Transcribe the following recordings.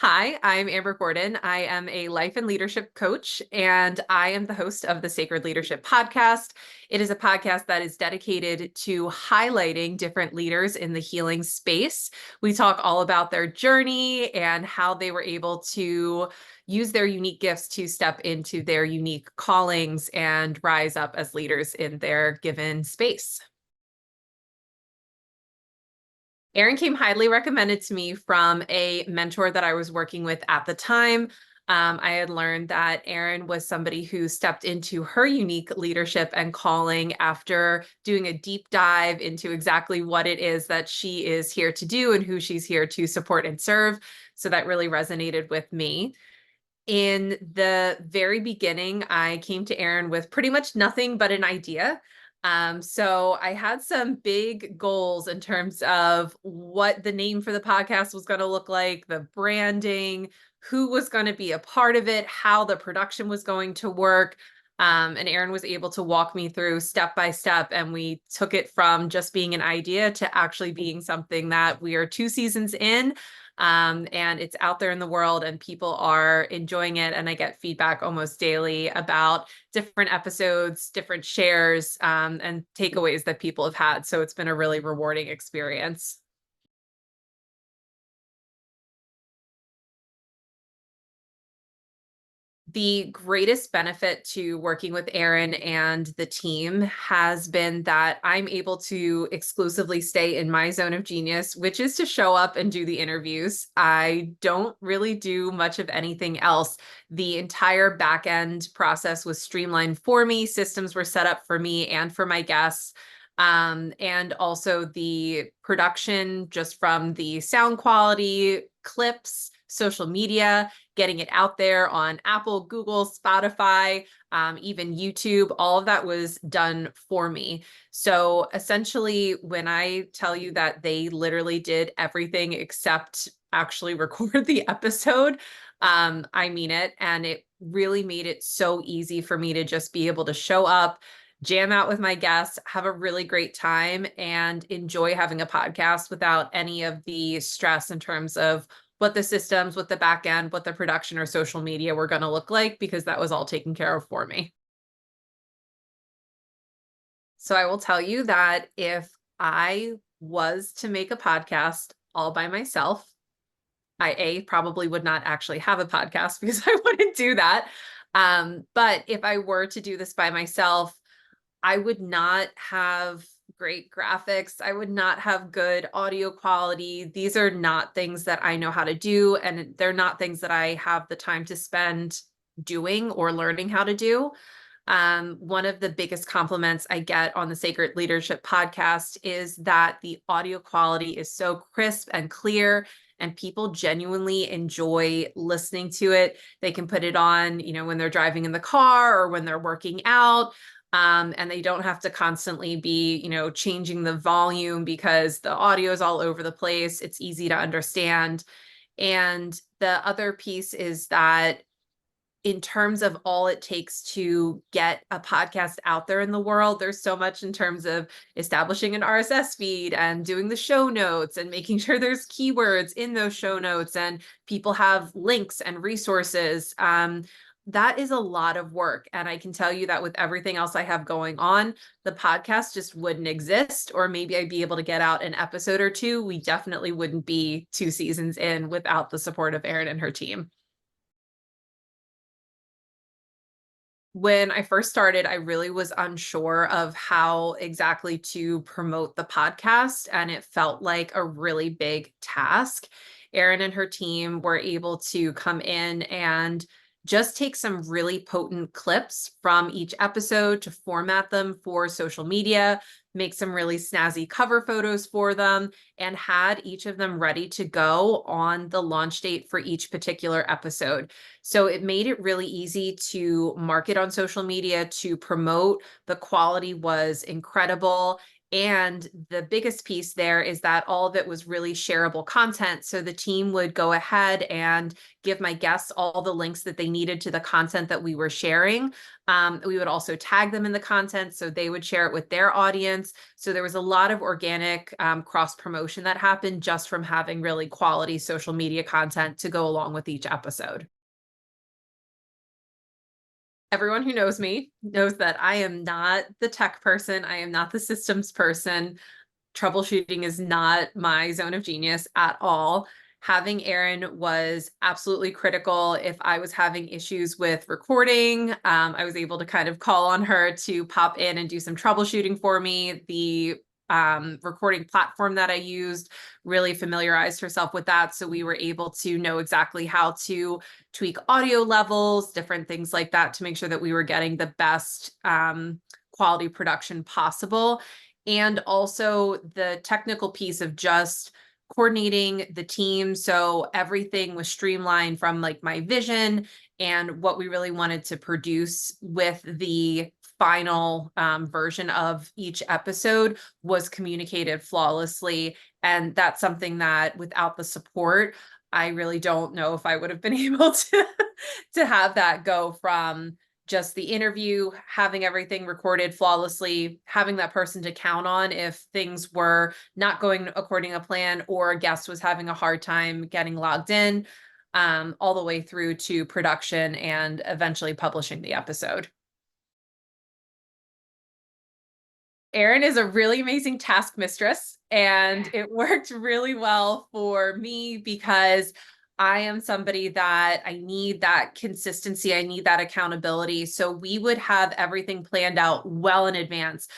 Hi, I'm Amber Gordon. I am a life and leadership coach, and I am the host of the Sacred Leadership Podcast. It is a podcast that is dedicated to highlighting different leaders in the healing space. We talk all about their journey and how they were able to use their unique gifts to step into their unique callings and rise up as leaders in their given space. Erin came highly recommended to me from a mentor that I was working with at the time. I had learned that Erin was somebody who stepped into her unique leadership and calling after doing a deep dive into exactly what it is that she is here to do and who she's here to support and serve. So that really resonated with me. In the very beginning, I came to Erin with pretty much nothing but an idea. So I had some big goals in terms of what the name for the podcast was going to look like, the branding, who was going to be a part of it, how the production was going to work. And Erin was able to walk me through step by step, and we took it from just being an idea to actually being something that we are 2 seasons in. And it's out there in the world and people are enjoying it. And I get feedback almost daily about different episodes, different shares, and takeaways that people have had. So it's been a really rewarding experience. The greatest benefit to working with Erin and the team has been that I'm able to exclusively stay in my zone of genius, which is to show up and do the interviews. I don't really do much of anything else. The entire back end process was streamlined for me. Systems were set up for me and for my guests. And also the production, just from the sound quality, clips, social media, getting it out there on Apple, Google, Spotify, even YouTube, all of that was done for me. So essentially, when I tell you that they literally did everything except actually record the episode, I mean it. And it really made it so easy for me to just be able to show up, jam out with my guests, have a really great time, and enjoy having a podcast without any of the stress in terms of what the systems, what the back end, what the production or social media were going to look like, because that was all taken care of for me. So I will tell you that if I was to make a podcast all by myself, I probably would not actually have a podcast because I wouldn't do that. But if I were to do this by myself, I would not have great graphics. I would not have good audio quality. These are not things that I know how to do, and they're not things that I have the time to spend doing or learning how to do. One of the biggest compliments I get on the Sacred Leadership podcast is that the audio quality is so crisp and clear, and people genuinely enjoy listening to it. They can put it on, when they're driving in the car or when they're working out. And they don't have to constantly be, changing the volume because the audio is all over the place. It's easy to understand. And the other piece is that in terms of all it takes to get a podcast out there in the world, there's so much in terms of establishing an RSS feed and doing the show notes and making sure there's keywords in those show notes and people have links and resources. That is a lot of work. And I can tell you that with everything else I have going on, the podcast just wouldn't exist, or maybe I'd be able to get out an episode or two. We definitely wouldn't be 2 seasons in without the support of Erin and her team. When I first started, I really was unsure of how exactly to promote the podcast, and it felt like a really big task. Erin and her team were able to come in and just take some really potent clips from each episode to format them for social media, make some really snazzy cover photos for them, and had each of them ready to go on the launch date for each particular episode. So it made it really easy to market on social media, to promote. The quality was incredible. And the biggest piece there is that all of it was really shareable content. So the team would go ahead and give my guests all the links that they needed to the content that we were sharing. We would also tag them in the content so they would share it with their audience. So there was a lot of organic cross promotion that happened just from having really quality social media content to go along with each episode. Everyone who knows me knows that I am not the tech person. I am not the systems person. Troubleshooting is not my zone of genius at all. Having Erin was absolutely critical. If I was having issues with recording, I was able to kind of call on her to pop in and do some troubleshooting for me. The recording platform that I used really familiarized herself with that. So we were able to know exactly how to tweak audio levels, different things like that to make sure that we were getting the best quality production possible. And also the technical piece of just coordinating the team. So everything was streamlined from like my vision and what we really wanted to produce with the final version of each episode was communicated flawlessly. And that's something that without the support, I really don't know if I would have been able to have that go from just the interview, having everything recorded flawlessly, having that person to count on if things were not going according to plan or a guest was having a hard time getting logged in, all the way through to production and eventually publishing the episode. Erin is a really amazing task mistress, and it worked really well for me because I am somebody that I need that consistency. I need that accountability. So we would have everything planned out well in advance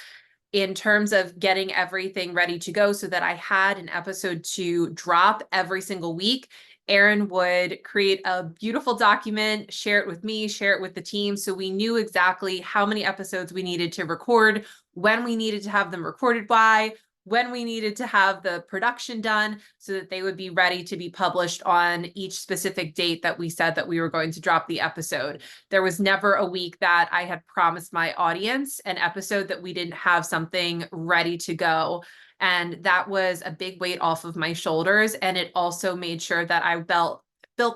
in terms of getting everything ready to go so that I had an episode to drop every single week. Erin would create a beautiful document, share it with me, share it with the team. So we knew exactly how many episodes we needed to record, when we needed to have them recorded by, when we needed to have the production done so that they would be ready to be published on each specific date that we said that we were going to drop the episode. There was never a week that I had promised my audience an episode that we didn't have something ready to go. And that was a big weight off of my shoulders. And it also made sure that I built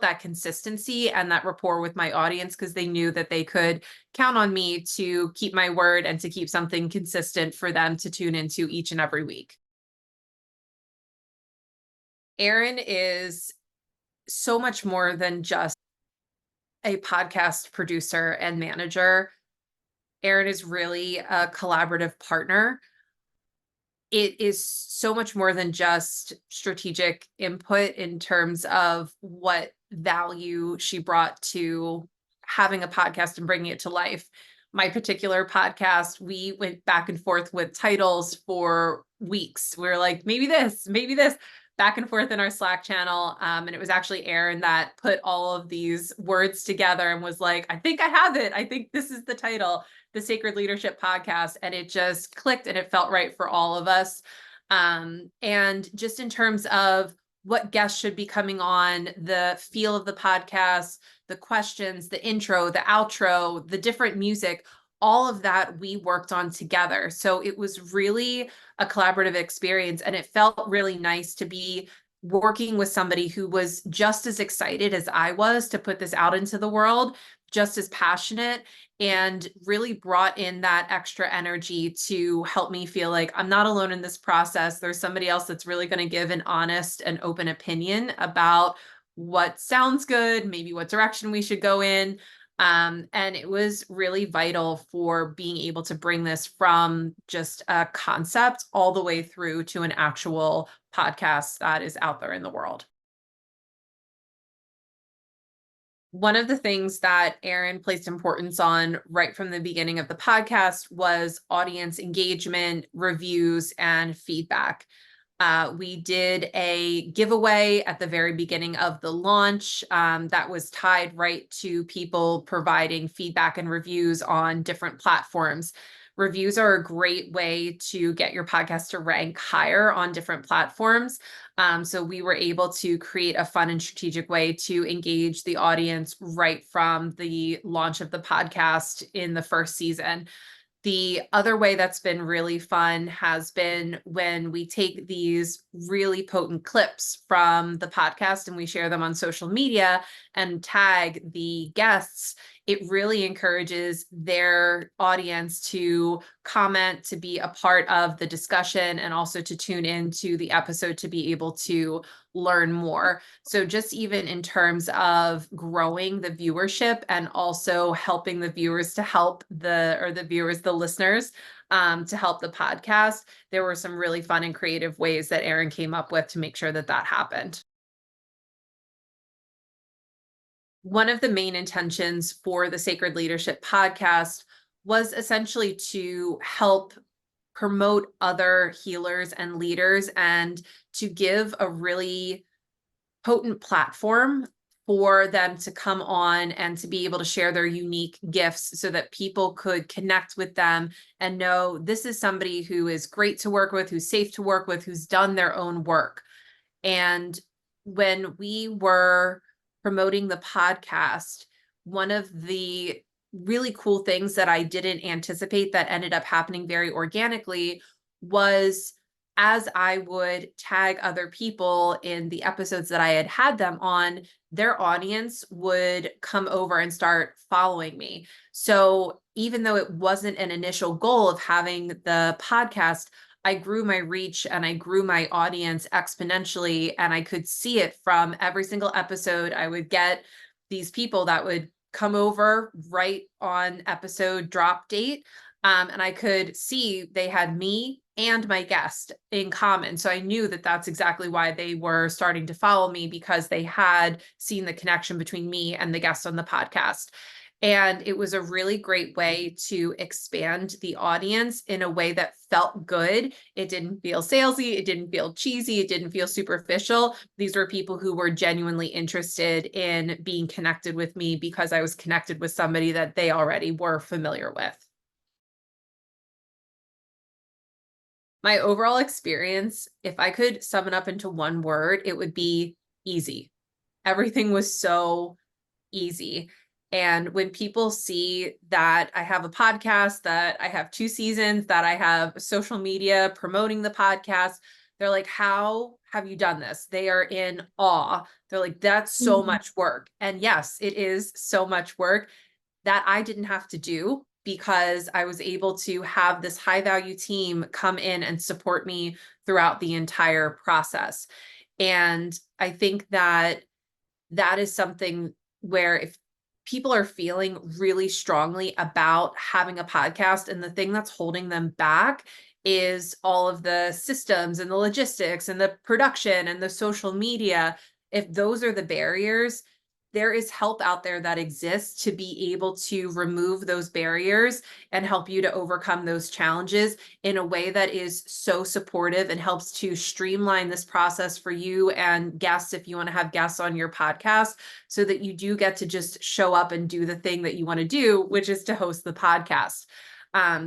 that consistency and that rapport with my audience because they knew that they could count on me to keep my word and to keep something consistent for them to tune into each and every week. Erin is so much more than just a podcast producer and manager. Erin is really a collaborative partner. It is so much more than just strategic input in terms of what value she brought to having a podcast and bringing it to life. My particular podcast, we went back and forth with titles for weeks. We were like, maybe this, back and forth in our Slack channel. And it was actually Erin that put all of these words together and was like, I think I have it. I think this is the title, the Sacred Leadership Podcast. And it just clicked and it felt right for all of us. And just in terms of what guests should be coming on, the feel of the podcast, the questions, the intro, the outro, the different music, all of that we worked on together. So it was really a collaborative experience. And it felt really nice to be working with somebody who was just as excited as I was to put this out into the world, just as passionate, and really brought in that extra energy to help me feel like I'm not alone in this process. There's somebody else that's really going to give an honest and open opinion about what sounds good, maybe what direction we should go in. And it was really vital for being able to bring this from just a concept all the way through to an actual podcast that is out there in the world. One of the things that Erin placed importance on right from the beginning of the podcast was audience engagement, reviews, and feedback. We did a giveaway at the very beginning of the launch that was tied right to people providing feedback and reviews on different platforms. Reviews are a great way to get your podcast to rank higher on different platforms. So we were able to create a fun and strategic way to engage the audience right from the launch of the podcast in the first season. The other way that's been really fun has been when we take these really potent clips from the podcast and we share them on social media and tag the guests. It really encourages their audience to comment, to be a part of the discussion, and also to tune into the episode to be able to learn more. So just even in terms of growing the viewership and also helping the viewers to help the listeners to help the podcast, there were some really fun and creative ways that Erin came up with to make sure that that happened. One of the main intentions for the Sacred Leadership podcast was essentially to help promote other healers and leaders and to give a really potent platform for them to come on and to be able to share their unique gifts so that people could connect with them and know this is somebody who is great to work with, who's safe to work with, who's done their own work. And when we were promoting the podcast, one of the really cool things that I didn't anticipate that ended up happening very organically was as I would tag other people in the episodes that I had had them on, their audience would come over and start following me. So even though it wasn't an initial goal of having the podcast, I grew my reach and I grew my audience exponentially. And I could see it from every single episode. I would get these people that would come over right on episode drop date. And I could see they had me and my guest in common. So I knew that that's exactly why they were starting to follow me, because they had seen the connection between me and the guest on the podcast. And it was a really great way to expand the audience in a way that felt good. It didn't feel salesy. It didn't feel cheesy. It didn't feel superficial. These were people who were genuinely interested in being connected with me because I was connected with somebody that they already were familiar with. My overall experience, if I could sum it up into one word, it would be easy. Everything was so easy. And when people see that I have a podcast, that I have 2 seasons, that I have social media promoting the podcast, they're like, how have you done this? They are in awe. They're like, that's so much work. And yes, it is so much work that I didn't have to do because I was able to have this high value team come in and support me throughout the entire process. And I think that that is something where if people are feeling really strongly about having a podcast and the thing that's holding them back is all of the systems and the logistics and the production and the social media, if those are the barriers, there is help out there that exists to be able to remove those barriers and help you to overcome those challenges in a way that is so supportive and helps to streamline this process for you and guests, if you want to have guests on your podcast, so that you do get to just show up and do the thing that you want to do, which is to host the podcast.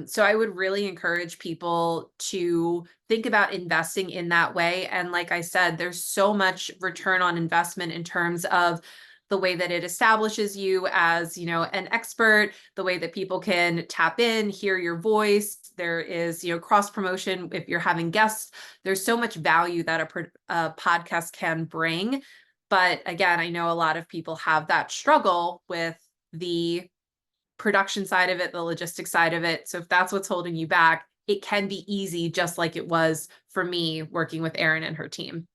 So I would really encourage people to think about investing in that way. And like I said, there's so much return on investment in terms of the way that it establishes you as, an expert, the way that people can tap in, hear your voice. There is, cross promotion if you're having guests. There's so much value that a podcast can bring. But again, I know a lot of people have that struggle with the production side of it, the logistics side of it. So if that's what's holding you back, it can be easy, just like it was for me working with Erin and her team.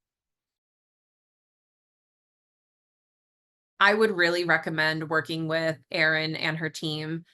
I would really recommend working with Erin and her team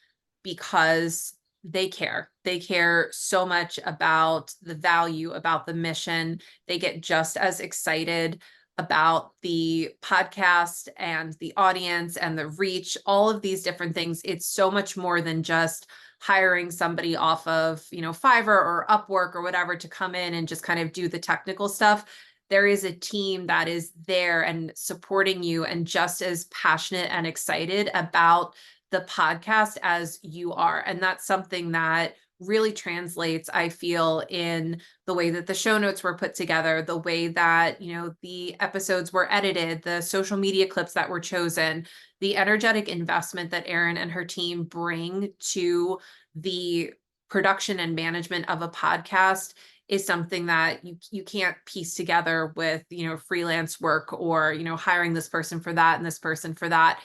because they care. They care so much about the value, about the mission. They get just as excited about the podcast and the audience and the reach, all of these different things. It's so much more than just hiring somebody off of, Fiverr or Upwork or whatever to come in and just kind of do the technical stuff. There is a team that is there and supporting you and just as passionate and excited about the podcast as you are. And that's something that really translates, I feel, in the way that the show notes were put together, the way that, the episodes were edited, the social media clips that were chosen, the energetic investment that Erin and her team bring to the production and management of a podcast is something that you can't piece together with, freelance work or, hiring this person for that and this person for that.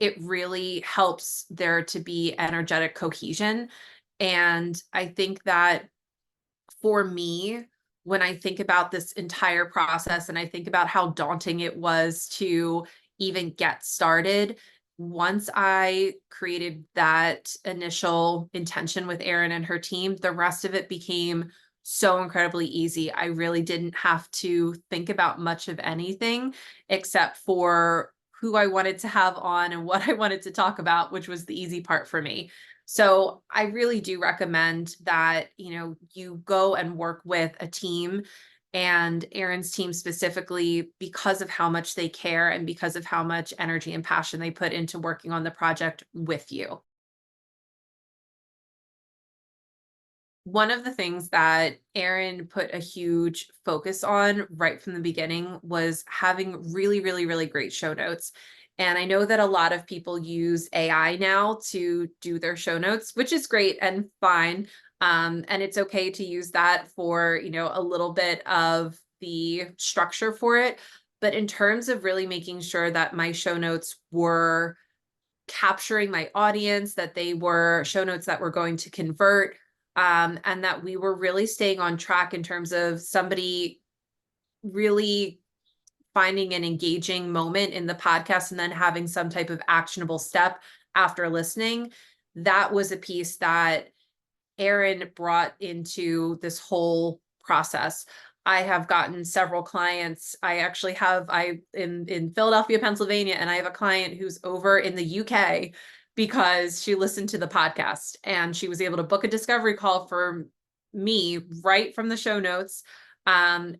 It really helps there to be energetic cohesion. And I think that for me, when I think about this entire process and I think about how daunting it was to even get started, once I created that initial intention with Erin and her team, the rest of it became so incredibly easy. I really didn't have to think about much of anything except for who I wanted to have on and what I wanted to talk about, which was the easy part for me. So I really do recommend that, you go and work with a team, and Erin's team specifically, because of how much they care and because of how much energy and passion they put into working on the project with you. One of the things that Erin put a huge focus on right from the beginning was having really, really, really great show notes. And I know that a lot of people use AI now to do their show notes, which is great and fine. And it's okay to use that for, a little bit of the structure for it. But in terms of really making sure that my show notes were capturing my audience, that they were show notes that were going to convert, and that we were really staying on track in terms of somebody really finding an engaging moment in the podcast and then having some type of actionable step after listening. That was a piece that Erin brought into this whole process. I have gotten several clients. I actually have I in Philadelphia, Pennsylvania, and I have a client who's over in the UK because she listened to the podcast and she was able to book a discovery call for me right from the show notes. And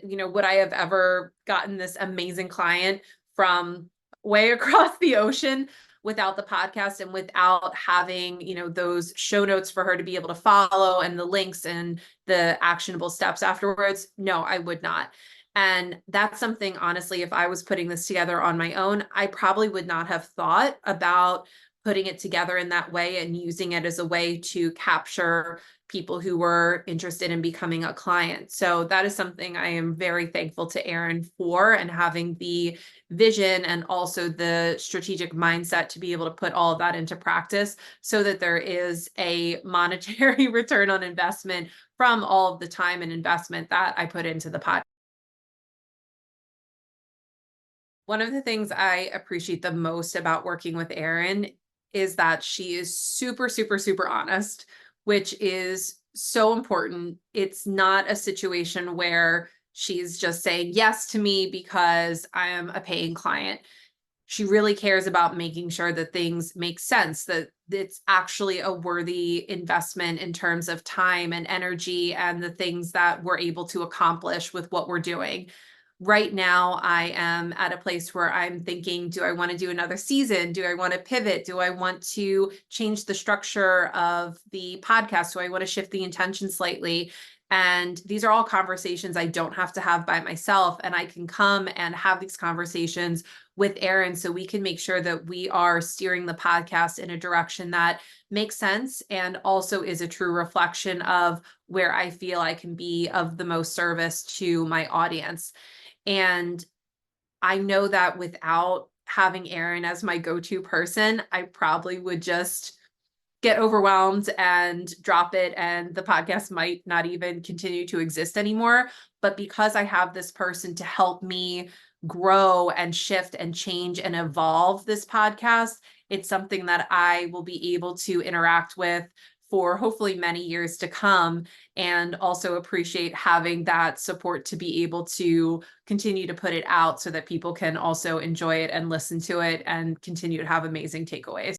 would I have ever gotten this amazing client from way across the ocean without the podcast and without having, those show notes for her to be able to follow and the links and the actionable steps afterwards? No, I would not. And that's something, honestly, if I was putting this together on my own, I probably would not have thought about putting it together in that way and using it as a way to capture people who were interested in becoming a client. So that is something I am very thankful to Erin for, and having the vision and also the strategic mindset to be able to put all of that into practice so that there is a monetary return on investment from all of the time and investment that I put into the podcast. One of the things I appreciate the most about working with Erin is that she is super, super, super honest, which is so important. It's not a situation where she's just saying yes to me because I am a paying client. She really cares about making sure that things make sense, that it's actually a worthy investment in terms of time and energy and the things that we're able to accomplish with what we're doing. Right now, I am at a place where I'm thinking, do I want to do another season? Do I want to pivot? Do I want to change the structure of the podcast? Do I want to shift the intention slightly? And these are all conversations I don't have to have by myself. And I can come and have these conversations with Erin so we can make sure that we are steering the podcast in a direction that makes sense and also is a true reflection of where I feel I can be of the most service to my audience. And I know that without having Erin as my go-to person, I probably would just get overwhelmed and drop it, and the podcast might not even continue to exist anymore. But because I have this person to help me grow and shift and change and evolve this podcast, it's something that I will be able to interact with for hopefully many years to come, and also appreciate having that support to be able to continue to put it out so that people can also enjoy it and listen to it and continue to have amazing takeaways.